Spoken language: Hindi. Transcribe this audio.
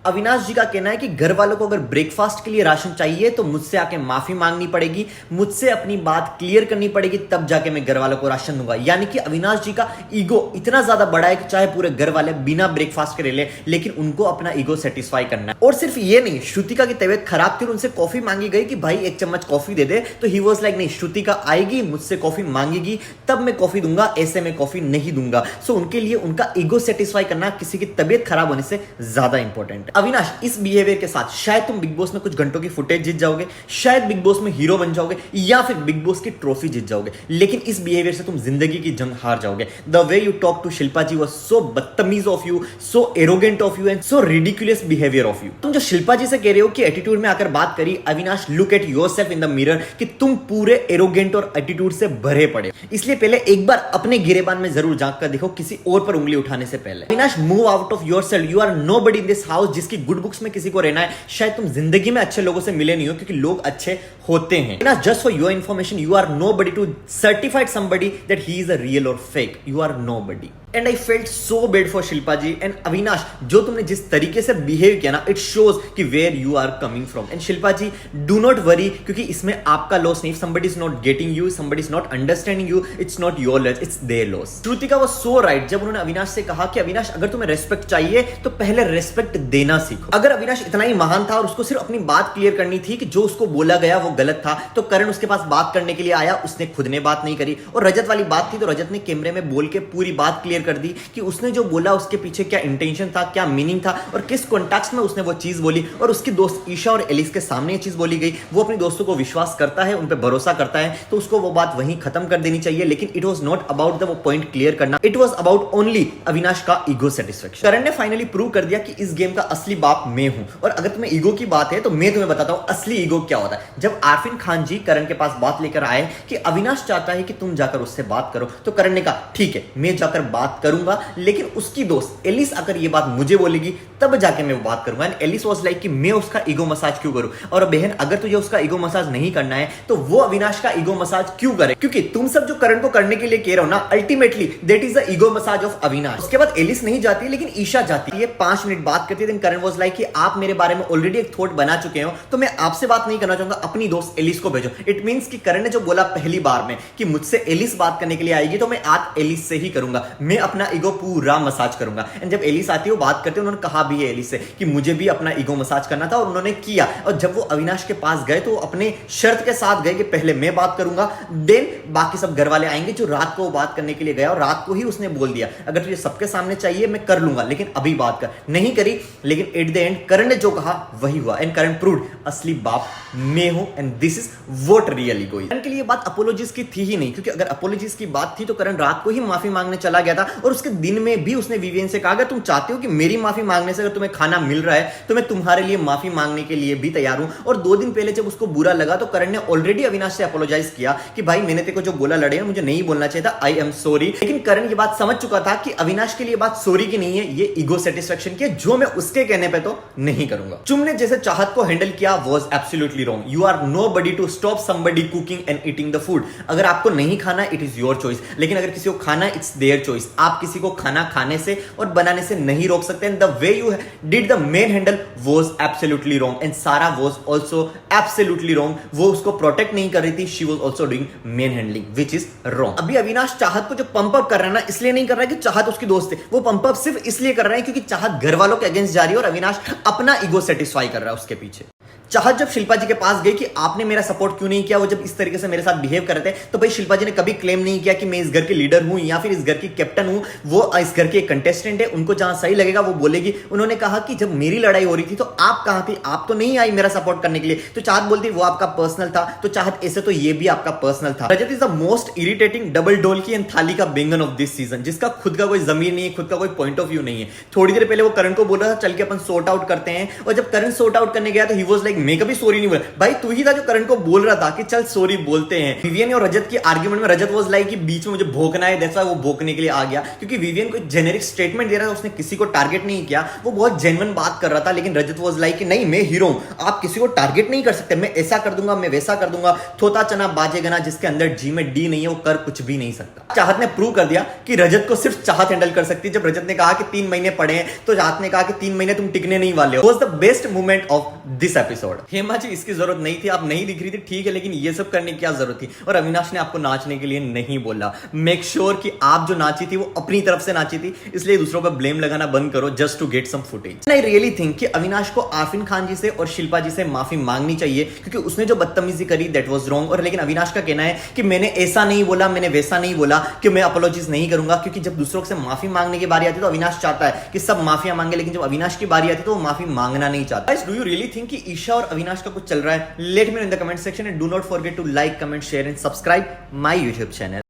अविनाश जी का कहना है कि घर वालों को अगर ब्रेकफास्ट के लिए राशन चाहिए तो मुझसे आके माफी मांगनी पड़ेगी, मुझसे अपनी बात क्लियर करनी पड़ेगी, तब जाके मैं घर वालों को राशन दूंगा। यानी कि अविनाश जी का ईगो इतना ज्यादा बड़ा है कि चाहे पूरे घर वाले बिना ब्रेकफास्ट के ले, लेकिन उनको अपना ईगो सेटिस्फाई करना है। और सिर्फ ये नहीं, श्रुतिका की तबीयत खराब थी और उनसे कॉफी मांगी गई कि भाई एक चम्मच कॉफी दे दे, तो ही वाज लाइक नहीं, श्रुतिका आएगी मुझसे कॉफी मांगेगी तब मैं कॉफी दूंगा, ऐसे में कॉफी नहीं दूंगा। सो उनके लिए उनका ईगो सेटिस्फाई करना किसी की तबीयत खराब होने से ज्यादा इंपॉर्टेंट है। अविनाश, इस बिहेवियर के साथ शायद तुम बिग बॉस में कुछ घंटों की फुटेज जीत जाओगे, शायद बिग बॉस में हीरो बन जाओगे, या फिर बिग बॉस की ट्रॉफी जीत जाओगे, लेकिन इस बिहेवियर से तुम जिंदगी की जंग हार जाओगे। The way you talk to Shilpa ji was so बदतमीज of you, so arrogant of you and so ridiculous behaviour of you. तुम जो शिल्पा जी से कह रहे हो कि एटीट्यूड में आकर बात करी, Avinash look at yourself in the mirror कि तुम पूरे एरोगेंट और एटीट्यूड से भरे पड़े। इसलिए पहले एक बार अपने गिरेबान में जरूर झांक कर देखो किसी और पर उंगली उठाने से पहले। Avinash, move out of yourself, you are nobody in this house. जिसकी गुड बुक्स में किसी को रहना है, शायद तुम जिंदगी में अच्छे लोगों से मिले नहीं हो, क्योंकि लोग अच्छे होते हैं ना। Just for your information, you are nobody to certified somebody that he is a real or fake. You are nobody. And I felt so bad for Shilpa ji and Avinash, जो तुमने जिस तरीके से बिहेव किया ना, इट शोज कि where you are coming from. And Shilpa ji, do not worry, क्योंकि इसमें आपका लॉस नहीं। Somebody is not getting you, somebody is not understanding you, it's not your loss, it's there loss. Shrutika was so right जब उन्होंने अविनाश से कहा कि अविनाश, अगर तुम्हें रेस्पेक्ट चाहिए तो पहले रेस्पेक्ट देना सीखो। अगर अविनाश इतना ही महान था और उसको सिर्फ अपनी बात क्लियर करनी थी कि जो उसको बोला गया वो गलत था, तो करण उसके पास बात करने के लिए आया, उसने खुद ने बात नहीं करी। और रजत वाली बात थी तो रजत ने कैमरे में बोल के पूरी बात क्लियर कर दी कि उसने जो बोला उसके पीछे क्या इंटेंशन था, क्या मीनिंग था और किस कॉन्टेक्स्ट में उसने वो चीज बोली। और उसकी दोस्त ईशा और एलिस के सामने ये चीज बोली गई। वो अपनी दोस्तों को विश्वास करता है, उन पर भरोसा करता है, तो उसको वो बात वहीं खत्म कर देनी चाहिए। लेकिन it was not about the वो पॉइंट क्लियर करना, it was about only Avinash का ईगो सेटिस्फेक्शन। करण ने फाइनली प्रूव कर दिया कि इस गेम का असली बाप मैं हूं। और अगर तुम्हें ईगो की बात है तो मैं तुम्हें बताता हूं असली ईगो क्या होता है। जब आरफिन खान जी करण के पास बात लेकर आए कि अविनाश चाहता है कि तुम जाकर उससे बात करो, तो करण ने कहा ठीक है, मैं जाकर बात करूंगा, लेकिन उसकी दोस्त एलिस अगर ये बात मुझे बोलेगी तब जाके मैं वो बात करूंगा। एंड एलिस वाज लाइक कि मैं उसका ईगो मसाज क्यों करूं, और बहन अगर तुझे उसका ईगो मसाज नहीं करना है तो वो अविनाश का ईगो मसाज क्यों करे, क्योंकि तुम सब जो करण को करने के लिए कह रहे हो ना, ultimately that is the ego massage of Avinash. उसके बाद एलिस नहीं जाती लेकिन ईशा जाती है, 5 मिनट बात करती है। करण वाज लाइक कि आप मेरे बारे में ऑलरेडी एक थॉट बना चुके हो, तो मैं आपसे बात नहीं करना चाहूंगा, अपनी दोस्त एलिस को भेजो। इट मींस कि करण ने जो बोला पहली बार में कि मुझसे एलिस बात करने के लिए आएगी तो मैं आज एलिस से ही करूंगा, मैं अपना ईगो पूरा मसाज करूंगा। एंड जब एलिस आती है वो बात करते हैं, उन्होंने कहा भी है एलिस से कि मुझे भी अपना ईगो मसाज करना था और उन्होंने किया। और जब वो अविनाश के पास गए तो अपने शर्त के साथ गए कि पहले मैं बात करूंगा, देन बाकी सब घर वाले आएंगे। जो रात को वो बात करने के लिए गया और रात को ही उसने बोल दिया अगर तुझे सबके सामने चाहिए मैं कर लूंगा, लेकिन अभी बात कर। नहीं करी, लेकिन एट द एंड करण ने जो कहा वही हुआ। एंड करण प्रूव्ड असली बाप मैं हूं and this is what real ego is. Karan के लिए बात अपोलॉजीज की थी ही नहीं, क्योंकि अगर अपोलॉजीज की बात थी तो करण रात को ही माफी मांगने चला गया था। और उसके दिन में भी उसने विवियन से कहा अगर तुम चाहते हो कि मेरी माफी मांगने से अगर तुम्हें खाना मिल रहा है तो मैं तुम्हारे लिए माफी मांगने के लिए भी तैयार हूं। और 2 दिन पहले जब उसको बुरा लगा तो करण ने ऑलरेडी अविनाश से अपोलोजाइज किया कि भाई मैंने तेरे को जो बोला लड़े मुझे नहीं बोलना चाहिए था, आई एम सॉरी। लेकिन करण ये बात समझ चुका था कि अविनाश के लिए बात सॉरी की नहीं है, ये ईगो सेटिस्फेक्शन की है, जो मैं उसके कहने पे तो नहीं करूंगा। तुमने जैसे चाहत को हैंडल किया was absolutely wrong. You are nobody to stop somebody cooking and eating the food. अगर आपको नहीं खाना इट इज योर चॉइस, लेकिन अगर किसी को खाना इट्स देयर चॉइस। आप किसी को खाना खाने से और बनाने से नहीं रोक सकते। And the way you did the main handle was absolutely wrong and सारा वाज आल्सो एब्सोल्युटली रॉन्ग। वो उसको प्रोटेक्ट नहीं कर रही थी, she was also doing main handling which is wrong. अभी अविनाश चाहत को जो पंप अप कर रहा है ना, इसलिए नहीं कर रहा है कि चाहत उसकी दोस्त है, वो पंप अप सिर्फ इसलिए कर रहा है क्योंकि चाहत घर वालों के अगेंस्ट जा रही है और अविनाश अपना ईगो सेटिस्फाई कर रहा है उसके पीछे। चाहत जब शिल्पा जी के पास गई कि आपने मेरा सपोर्ट क्यों नहीं किया, वो जब इस तरीके से मेरे साथ बिहेव कर रहे थे, तो भाई शिल्पा जी ने कभी क्लेम नहीं किया कि मैं इस घर की लीडर हूं या फिर इस घर की कैप्टन हूं। वो इस घर की कंटेस्टेंट है, उनको जहां सही लगेगा वो बोलेगी। उन्होंने कहा कि जब मेरी लड़ाई हो रही थी तो आप कहां थी, आप तो नहीं आई मेरा सपोर्ट करने के लिए। तो चाहत बोलती वो आपका पर्सनल था, तो चाहत ऐसे तो ये भी आपका पर्सनल था। Rajat is the most irritating double ढोलकी एंड थाली का बेंगन ऑफ दिस सीजन, जिसका खुद का कोई जमीन नहीं है, खुद का कोई पॉइंट ऑफ व्यू नहीं है। थोड़ी देर पहले वो करण को बोल रहा था चल के अपन सॉर्ट आउट करते हैं, और जब करण सॉर्ट आउट करने गया तो ही वाज लाइक मैं कभी सॉरी नहीं बोला। भाई तू ही था जो करण को बोल रहा था कि चल सॉरी बोलते हैं। विवियन और रजत की आर्ग्यूमेंट में रजत वाज लाइक कि बीच में मुझे भोंकना है, दैट्स व्हाई वो भोंकने के लिए आ गया, क्योंकि विवियन को जेनेरिक स्टेटमेंट दे रहा था, उसने किसी को टारगेट नहीं किया, वो बहुत जेन्युइन बात कर रहा था। लेकिन रजत वाज लाइक कि नहीं मैं हीरो हूं, आप किसी को टारगेट नहीं कर सकते, मैं ऐसा कर दूंगा, मैं वैसा कर दूंगा, थोता चना बाजेगा ना, जिसके अंदर जी में डी नहीं है वो कर कुछ भी नहीं सकता। चाहत ने प्रूव कर दिया कि रजत को सिर्फ चाहत हैंडल कर सकती है। जब रजत ने कहा कि 3 महीने पड़े हैं तो चाहत ने कहा कि 3 महीने तुम टिकने नहीं वाले हो। Was the best moment of this episode. Hema ji इसकी जरूरत नहीं थी, आप नहीं दिख रही थी ठीक है, लेकिन ये सब करने की क्या जरूरत थी। और अविनाश ने आपको नाचने के लिए नहीं बोला। मेक श्योर कि आप जो नाची थी वो अपनी तरफ से नाची थी, इसलिए दूसरों पर ब्लेम लगाना बंद करो just to get some footage. I really think कि अविनाश को आफिन खान जी से और शिल्पा जी से माफी मांगनी चाहिए, क्योंकि उसने जो बदतमीजी करी दैट वाज रॉन्ग। और लेकिन अविनाश का कहना है कि मैंने ऐसा नहीं बोला, मैंने वैसा नहीं बोला, कि मैं अपोलॉजीज नहीं करूंगा, क्योंकि जब दूसरों से माफी मांगने की बारी आती है तो अविनाश चाहता है कि सब माफिया मांगे, लेकिन जब अविनाश की बारी आती है तो वो माफी मांगना नहीं चाहता। डू यू रियली थिंक कि ईशा और अविनाश का कुछ चल रहा है? Let me know in the comment section and do not forget to like, comment, share and subscribe my YouTube channel.